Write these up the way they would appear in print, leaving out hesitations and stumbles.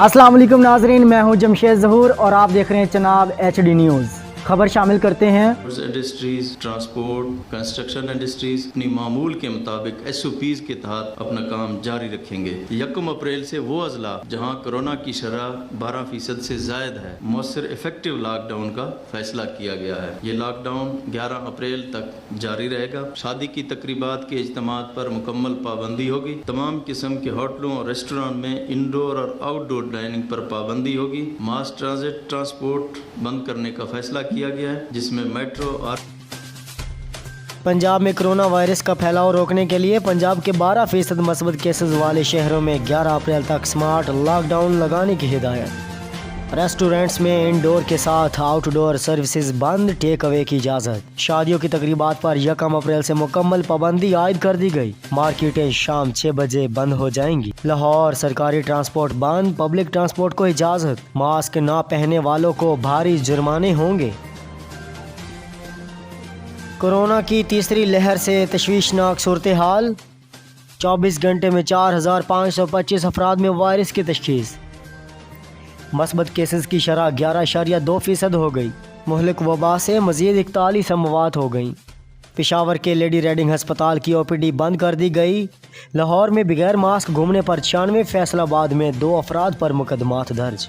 अस्सलाम वालेकुम नाजरीन, मैं हूं जमशेद ज़हूर और आप देख रहे हैं चनाब HD न्यूज़। खबर शामिल करते हैं। इंडस्ट्रीज, ट्रांसपोर्ट, कंस्ट्रक्शन इंडस्ट्रीज अपनी मामूल के मुताबिक SOPs के तहत अपना काम जारी रखेंगे। 1 अप्रैल से वो अजला जहां कोरोना की शरह 12% से जायद है, मौसर इफेक्टिव लॉकडाउन का फैसला किया गया है। ये लॉकडाउन 11 अप्रैल तक जारी रहेगा। शादी की तकरीबात के इज्तिमात पर मुकम्मल पाबंदी होगी। तमाम किस्म के होटलों और रेस्टोरेंट में इंडोर और आउटडोर डाइनिंग पर पाबंदी होगी। मास ट्रांजिट ट्रांसपोर्ट बंद करने का फैसला किया गया है, जिसमें मेट्रो और पंजाब में कोरोना वायरस का फैलाव रोकने के लिए पंजाब के 12% मस्बत केसेस वाले शहरों में 11 अप्रैल तक स्मार्ट लॉकडाउन लगाने की हिदायत। रेस्टोरेंट्स में इंडोर के साथ आउटडोर सर्विसेज बंद, टेक अवे की इजाज़त। शादियों की तकरीबात पर 1 अप्रैल से मुकम्मल पाबंदी आयद कर दी गई। मार्केटें शाम 6 बजे बंद हो जाएंगी। लाहौर सरकारी ट्रांसपोर्ट बंद, पब्लिक ट्रांसपोर्ट को इजाज़त। मास्क ना पहनने वालों को भारी जुर्माने होंगे। कोरोना की तीसरी लहर से तशवीशनाक सूरत हाल। 24 घंटे में 4525 अफराद में वायरस की तशखीस। मस्बत केसेस की शरह 11.2% हो गई। मुहलिक वबा से मज़ीद 41 अमवात हो गई। पेशावर के लेडी रेडिंग हस्पताल की OPD बंद कर दी गई। लाहौर में बगैर मास्क घूमने पर 96, फैसलाबाद में 2 अफराद पर मुकदमात दर्ज।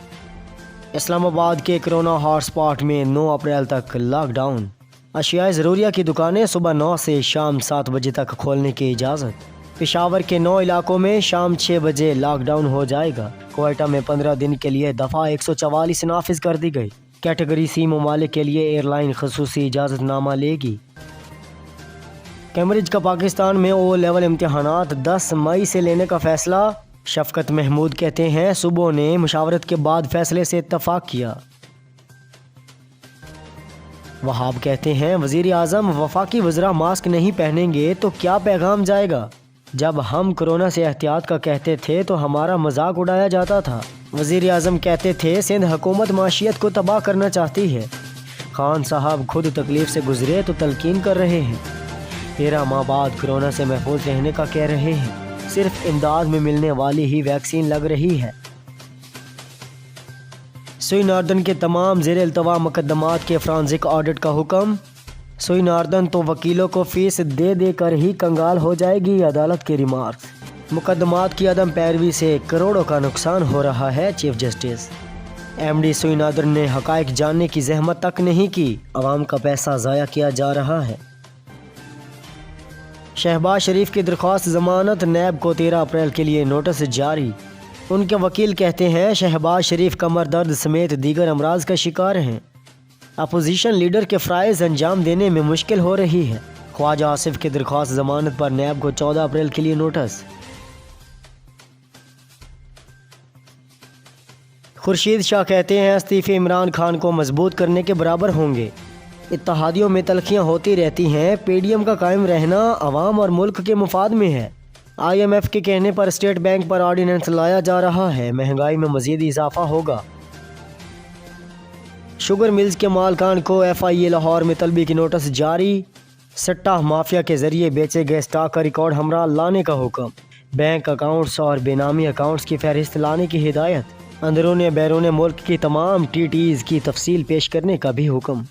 इस्लामाबाद के कोरोना हॉटस्पॉट में 9 अप्रैल तक लॉकडाउन। अशियाए ज़रूरिया की दुकानें सुबह 9 से शाम 7 बजे तक खोलने की इजाज़त। पेशावर के 9 इलाकों में शाम 6 बजे लॉकडाउन हो जाएगा। क्वेटा में 15 दिन के लिए दफ़ा 144 नाफिज कर दी गई। कैटेगरी C ममालिक के लिए एयरलाइन खसूसी इजाज़तनामा लेगी। कैम्ब्रिज का पाकिस्तान में O लेवल इम्तहानात 10 मई से लेने का फैसला। शफकत महमूद कहते हैं सूबों ने मुशावरत के बाद फैसले से इत्तफाक किया। वहाब कहते हैं वज़ीर आज़म वफाकी वज़रा मास्क नहीं पहनेंगे तो क्या पैगाम जाएगा। जब हम कोरोना से एहतियात का कहते थे तो हमारा मजाक उड़ाया जाता था। वज़ीर आज़म कहते थे सिंध हुकूमत माशियत को तबाह करना चाहती है। खान साहब खुद तकलीफ से गुजरे तो तलकीन कर रहे हैं। 13 माह बाद कोरोना से महफूज रहने का कह रहे हैं। सिर्फ इमदाद में मिलने वाली ही वैक्सीन लग रही है। सुई नार्दन के तमाम ज़ेर इल्तवा मुकदमात के फ्रांसिक ऑडिट का हुक्म। सुई नार्दन तो वकीलों को फीस दे दे कर ही कंगाल हो जाएगी, अदालत के रिमार्क्स। मुकदमात की अदम पैरवी से करोड़ों का नुकसान हो रहा है, चीफ जस्टिस। MD सुई नार्दन ने हकायक जानने की जहमत तक नहीं की, अवाम का पैसा ज़ाया किया जा रहा है। शहबाज शरीफ की दरख्वास्त ज़मानत, नैब को 13 अप्रैल के लिए नोटिस जारी। उनके वकील कहते हैं शहबाज शरीफ कमर दर्द समेत दीगर अमराज का शिकार हैं। अपोजिशन लीडर के फ़राइज़ अंजाम देने में मुश्किल हो रही है। ख्वाजा आसिफ की दरख्वास्त ज़मानत पर नैब को 14 अप्रैल के लिए नोटिस। खुर्शीद शाह कहते हैं इस्तीफ़े इमरान खान को मजबूत करने के बराबर होंगे। इत्तेहादियों में तलखियाँ होती रहती हैं, PDM का कायम रहना अवाम और मुल्क के मुफाद में है। IMF के कहने पर स्टेट बैंक पर ऑर्डिनेंस लाया जा रहा है, महंगाई में मज़ीद इजाफा होगा। शुगर मिल्स के मालकान को FIA लाहौर में तलबी की नोटिस जारी। सट्टा माफिया के जरिए बेचे गए स्टॉक का रिकॉर्ड हमरा लाने का हुक्म। बैंक अकाउंट्स और बेनामी अकाउंट्स की फहरिस्त लाने की हिदायत। अंदरून बैरून मुल्क की तमाम TTs की तफसील पेश करने का भी हुक्म।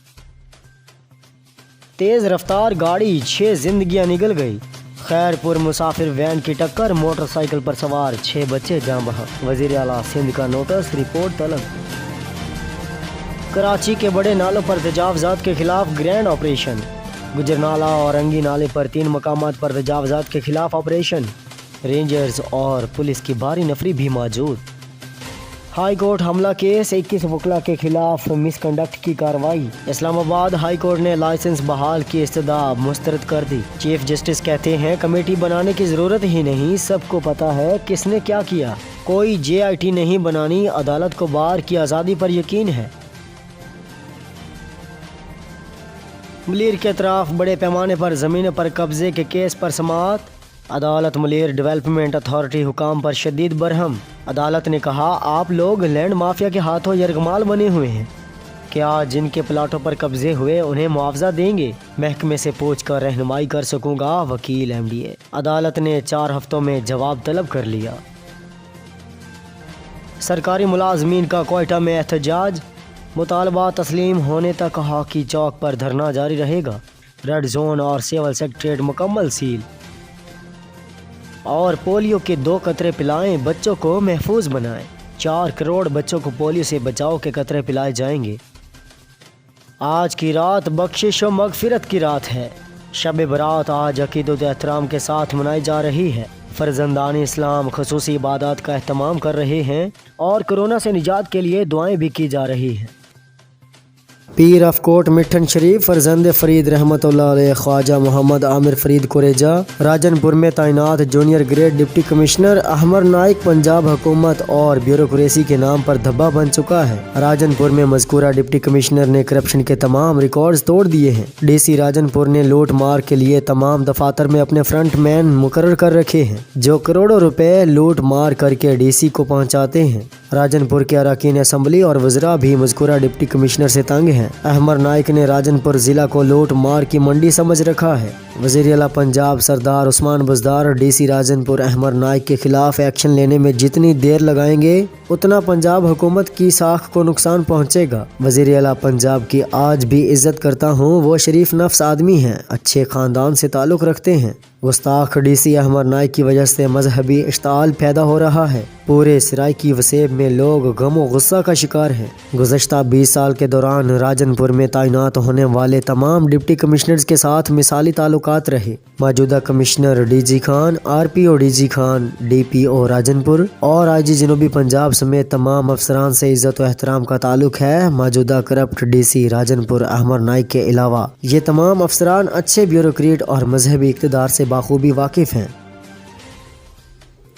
तेज़ रफ्तार गाड़ी 6 जिंदगियां निकल गई। खैरपुर मुसाफिर वैन की टक्कर, मोटरसाइकिल पर सवार 6 बच्चे जान बहक। वज़ीर आला सिंध का नोटिस, रिपोर्ट तलब। कराची के बड़े नालों पर तजावज़ात के खिलाफ ग्रैंड ऑपरेशन। गुजरनाला और अंगी नाले पर 3 मकामात पर तजावज़ात के खिलाफ ऑपरेशन। रेंजर्स और पुलिस की भारी नफरी भी मौजूद। हाई कोर्ट हमला केस, 21 वकला के खिलाफ मिसकंडक्ट की कार्रवाई। इस्लामाबाद हाई कोर्ट ने लाइसेंस बहाल की इस्तदा मुस्तरद कर दी। चीफ जस्टिस कहते हैं कमेटी बनाने की ज़रूरत ही नहीं, सबको पता है किसने क्या किया। कोई JIT नहीं बनानी, अदालत को बार की आज़ादी पर यकीन है। मुलीर के अतराफ बड़े पैमाने पर ज़मीन पर कब्जे के केस पर समाअत। अदालत मुलीर डेवलपमेंट अथॉरिटी हुकाम पर शदीद बरहम। अदालत ने कहा आप लोग लैंड माफिया के हाथों यरगमाल बने हुए हैं। क्या जिनके प्लाटों पर कब्जे हुए उन्हें मुआवजा देंगे? महकमे से पूछ कर रहनुमाई कर सकूंगा, वकील MDA। अदालत ने 4 हफ्तों में जवाब तलब कर लिया। सरकारी मुलाजमीन का कोयटा में एहतजाज, मुतालबा तस्लीम होने तक हॉकी चौक पर धरना जारी रहेगा। रेड जोन और सिविल सेक्रेटरीट मुकम्मल सील। और पोलियो के 2 कतरे पिलाएं, बच्चों को महफूज बनाएं। 4 करोड़ बच्चों को पोलियो से बचाव के कतरे पिलाए जाएंगे। आज की रात बख्शिश व मगफिरत की रात है। शब बरात आज अकीदत व एहतराम के साथ मनाई जा रही है। फर्जंदान इस्लाम खसूसी इबादत का अहतमाम कर रहे हैं और कोरोना से निजात के लिए दुआएं भी की जा रही हैं। पीर ऑफ कोट मिठन शरीफ फरजंद फरीद रहमतुल्लाह अलैह ख्वाजा मोहम्मद आमिर फरीद कुरेजा राजनपुर में तैनात junior grade deputy commissioner Ahmar Naik Punjab हुकूमत और ब्यूरोक्रेसी के नाम पर धब्बा बन चुका है। राजनपुर में मज़कूरा डिप्टी कमिश्नर ने करप्शन के तमाम रिकॉर्ड्स तोड़ दिए हैं। डीसी राजनपुर ने लूट मार के लिए तमाम दफातर में अपने फ्रंट मैन मुकर्रर कर रखे हैं जो करोड़ों रुपए लूट मार करके डीसी को पहुँचाते हैं। राजनपुर के अरकान असम्बली और वज़रा भी मज़कूरा डिप्टी कमिश्नर से तंग हैं। अहमर नाइक ने राजनपुर ज़िला को लूट मार की मंडी समझ रखा है। वज़ीर आला पंजाब सरदार उस्मान बुज़दार और डीसी राजनपुर अहमर नाइक के खिलाफ एक्शन लेने में जितनी देर लगाएंगे उतना पंजाब हुकूमत की साख को नुकसान पहुंचेगा। वज़ीर आला पंजाब की आज भी इज्जत करता हूं। वो शरीफ नफ्स आदमी हैं, अच्छे ख़ानदान से ताल्लुक़ रखते हैं। गुस्ताख डीसी अहमर नाइक की वजह से मजहबी इश्ताल पैदा हो रहा है। पूरे सराइकी वसेब में लोग गम व गुस्सा का शिकार हैं। गुज़श्ता 20 साल के दौरान राजनपुर में तैनात होने वाले तमाम डिप्टी कमिश्नर्स के साथ मिसाली ताल्लुकात रहे। मौजूदा commissioner DG Khan, RPO DG Khan, DPO Rajanpur और आईजी जनूबी पंजाब समेत तमाम अफसरान से इज्जत व एहतराम का ताल्लुक है। मौजूदा करप्ट डीसी राजनपुर अहमर नाइक के अलावा ये तमाम अफसरान अच्छे ब्यूरोक्रेट और मजहबी इक़्तिदार से बाखूबी वाकिफ़ हैं।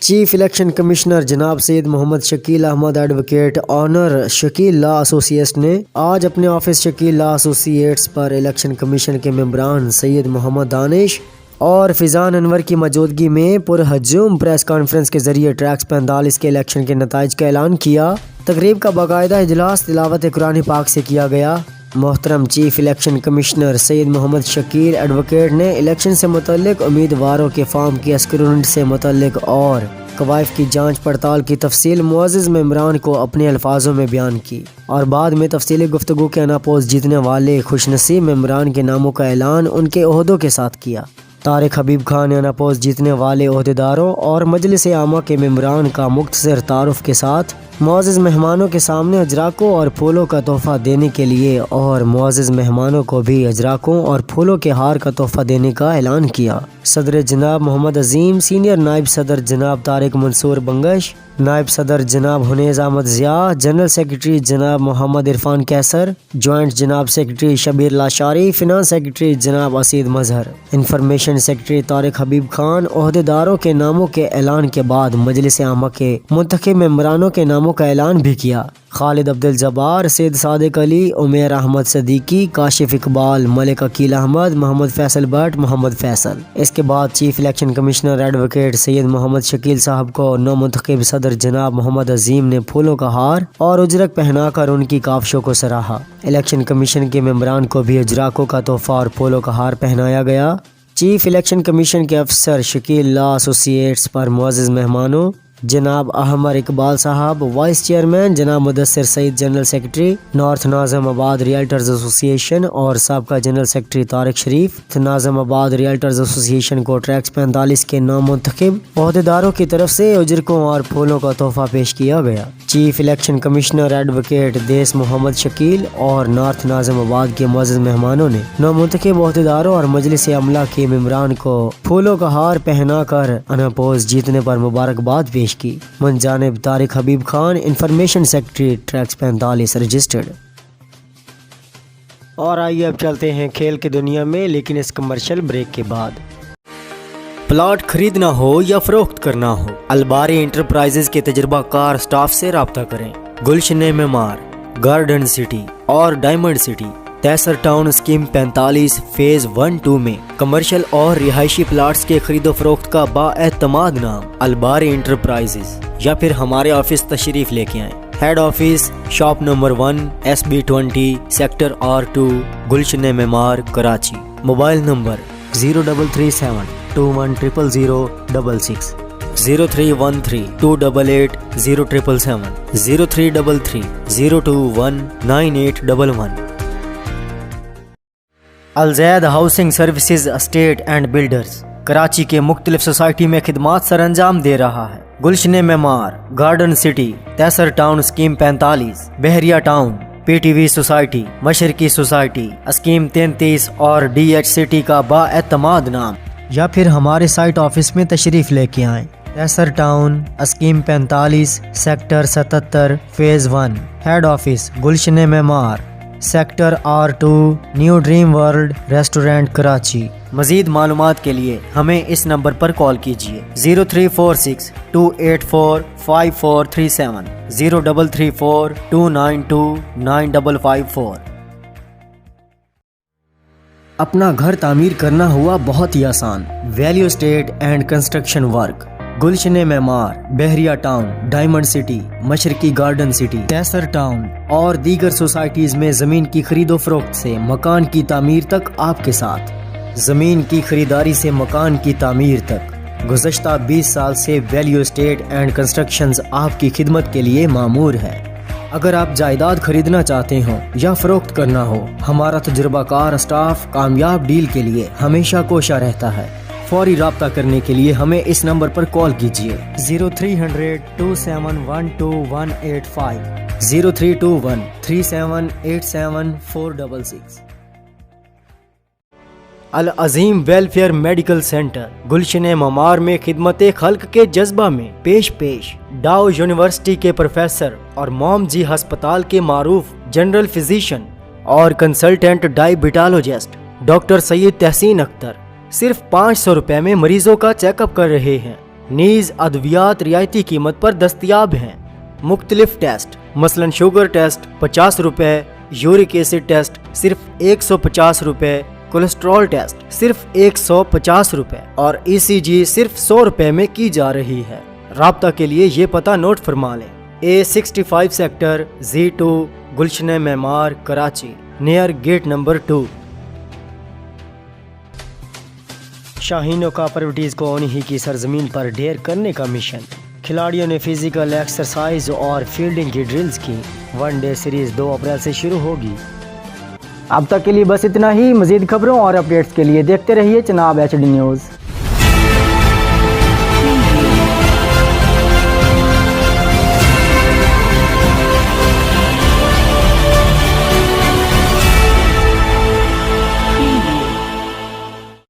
चीफ इलेक्शन कमिश्नर जनाब Syed Mohammad Shakeel Ahmed advocate honour Shakeel law associates ने आज अपने ऑफिस शकील लॉ एसोसिएट्स पर इलेक्शन कमीशन के मेंबरान सैयद मोहम्मद दानिश और फिजान अनवर की मौजूदगी में पुरहजूम प्रेस कॉन्फ्रेंस के जरिए ट्रैक्स 45 के इलेक्शन के नताइज का ऐलान किया। तकरीब का बाकायदा इजलास तिलावत कुरान पाक से किया गया। मोहतरम chief election commissioner Syed Mohammad Shakeel advocate ने इलेक्शन से मुतल्लिक उम्मीदवारों के फॉर्म की स्क्रूटनी से मुतल्लिक और कवायद की जांच पड़ताल की तफसील मुअज़्ज़ज़ मेंबरान को अपने अल्फाजों में बयान की और बाद में तफसीली गुफ्तगू के अनापोज जीतने वाले खुशनसीब मेंबरान के नामों का ऐलान उनके ओहदों के साथ किया। तारिक हबीब खान ने अनापोज जीतने वाले ओहदेदारों और मजलिस आमा के मेंबरान का मुख्तसर तारुफ के साथ मुअज़्ज़ज़ मेहमानों के सामने अजराकों और फूलों का तोहफा देने के लिए और मुअज़्ज़ज़ मेहमानों को भी अजराकों और फूलों के हार का तोहफा देने का ऐलान किया। सदर जनाब मोहम्मद अजीम, सीनियर नायब सदर जनाब तारिक मंसूर बंगश, नायब सदर जनाब हुनैज़ अहमद ज़िया, जनरल सेक्रेटरी जनाब मोहम्मद इरफान कैसर, जॉइंट जनाब secretary Shabbir Lashari, finance secretary जनाब असीद मजहर, इंफॉर्मेशन सेक्रेटरी तारिक हबीब खान। ओहदेदारों के नामों के ऐलान के बाद मजलिस आमा के मुंतखब मेंबरानों के नामों का ऐलान भी किया। खालिद अब्दुल जब्बार, सैयद सादिक अली, उमैर अहमद सदीकी, काशिफ इकबाल, मलिक अकील अहमद, मोहम्मद फैसल भट्ट, मोहम्मद फैसल। इसके बाद chief election commissioner advocate Syed Mohammad Shakeel साहब को नौमुंतखब सदर जनाब मोहम्मद अजीम ने फूलों का हार और उजरक पहनाकर उनकी काविशों को सराहा। इलेक्शन कमीशन के मेंबरान को भी अजराकों का तोहफा और फूलों का हार पहनाया गया। चीफ इलेक्शन कमीशन के अफसर शकील लॉ एसोसिएट्स पर मुअज़्ज़ज़ मेहमानों जनाब अहमर इकबाल साहब, वाइस चेयरमैन जनाब Mudassir Saeed, general secretary north Nazimabad realtors association और साबका general secretary Tariq Sharif, Nazimabad realtors association को ट्रैक्स 45 के नामुंतखब ओहदेदारों की तरफ से उजरकों और फूलों का तोहफा पेश किया गया। चीफ इलेक्शन कमिश्नर एडवोकेट देस मोहम्मद शकील और नॉर्थ नाज़िमाबाद के मुअज़्ज़ज़ मेहमानों ने नामुंतखब ओहदेदारों और मजलिस अमला के मेंबरान को फूलों का हार पहनाकर अनपोज जीतने पर मुबारकबाद पेश की। मुंजानिब Tariq Habib Khan, information secretary tracks 45 registered. और आइए अब चलते हैं खेल की दुनिया में, लेकिन इस कमर्शियल ब्रेक के बाद। प्लॉट खरीदना हो या फरोख्त करना हो, अलबारी इंटरप्राइजेज के तजुर्बाकार स्टाफ से राब्ता करें। गुलशन मेमार, गार्डन सिटी और diamond city Taiser town scheme 45 phase 1-2 में कमर्शियल और रिहायशी प्लाट्स के खरीदो फरोख्त का बाएतमाद नाम अलबारी इंटरप्राइजेज, या फिर हमारे ऑफिस तशरीफ लेके आएं। Head office shop number 1 SB20 sector R2 Gulshan Maymar Karachi. Mobile number 0337 21000066। 0313-288-0777, 0333-021-9811. Alzaid housing services estate and builders Karachi کے مختلف سوسائٹی میں خدمات سر انجام دے رہا ہے۔ گلشن معمار، garden city, Taiser town scheme 45، بحریہ town, P T V society, مشرقی سوسائٹی، اسکیم 33 اور ڈی ایچ سٹی کا بااعتماد نام، یا پھر ہمارے سائٹ آفس میں تشریف لے کے آئیں۔ Taiser town, scheme 45، sector 77، phase 1، head office Gulshan Maymar, sector R2، new dream world restaurant Karachi. مزید معلومات کے لیے ہمیں اس نمبر پر کال کیجیے 0346-284-5437، 0334-292-9554۔ اپنا گھر تعمیر کرنا ہوا بہت ہی آسان۔ Value estate and construction work, Gulshan Maymar, Bahria town, diamond city, Mashriqi garden city, Taiser town اور دیگر سوسائٹیز میں زمین کی خرید و فروخت سے مکان کی تعمیر تک آپ کے ساتھ۔ زمین کی خریداری سے مکان کی تعمیر تک گزشتہ 20 سال سے ویلیو اسٹیٹ اینڈ کنسٹرکشنز آپ کی خدمت کے لیے مامور ہے۔ اگر آپ جائیداد خریدنا چاہتے ہوں یا فروخت کرنا ہو، ہمارا تجربہ کار اسٹاف کامیاب ڈیل کے لیے ہمیشہ کوشاں رہتا ہے۔ فوری رابطہ کرنے کے لیے ہمیں اس نمبر پر کال کیجیے 0300-2712185، 0321-3787-466۔ العظیم ویلفیئر میڈیکل سینٹر گلشن معمار میں خدمت خلق کے جذبہ میں پیش ڈاؤ یونیورسٹی کے پروفیسر اور موم جی ہسپتال کے معروف جنرل فزیشین اور کنسلٹنٹ ڈائبٹالوجسٹ ڈاکٹر سید تحسین اختر صرف 500 روپے میں مریضوں کا چیک اپ کر رہے ہیں۔ نیز ادویات رعایتی قیمت پر دستیاب ہیں۔ مختلف ٹیسٹ مثلا شوگر ٹیسٹ 50 روپے، یورک ایسڈ ٹیسٹ صرف 150 روپے، کولیسٹرول ٹیسٹ صرف 150 روپے اور ای سی جی صرف 100 روپے میں کی جا رہی ہے۔ رابطہ کے لیے یہ پتہ نوٹ فرما لیں: A65 سیکٹر Z2 گلشن معمار کراچی، نیئر گیٹ نمبر 2۔ شاہینوں کا پروٹیز کو انہی ہی کی سرزمین پر ڈھیر کرنے کا مشن۔ کھلاڑیوں نے فزیکل ایکسرسائز اور فیلڈنگ کی ڈرلز کی۔ ون ڈے سیریز 2 اپریل سے شروع ہوگی۔ اب تک کے لیے بس اتنا ہی۔ مزید خبروں اور اپڈیٹس کے لیے دیکھتے رہیے چناب HD نیوز۔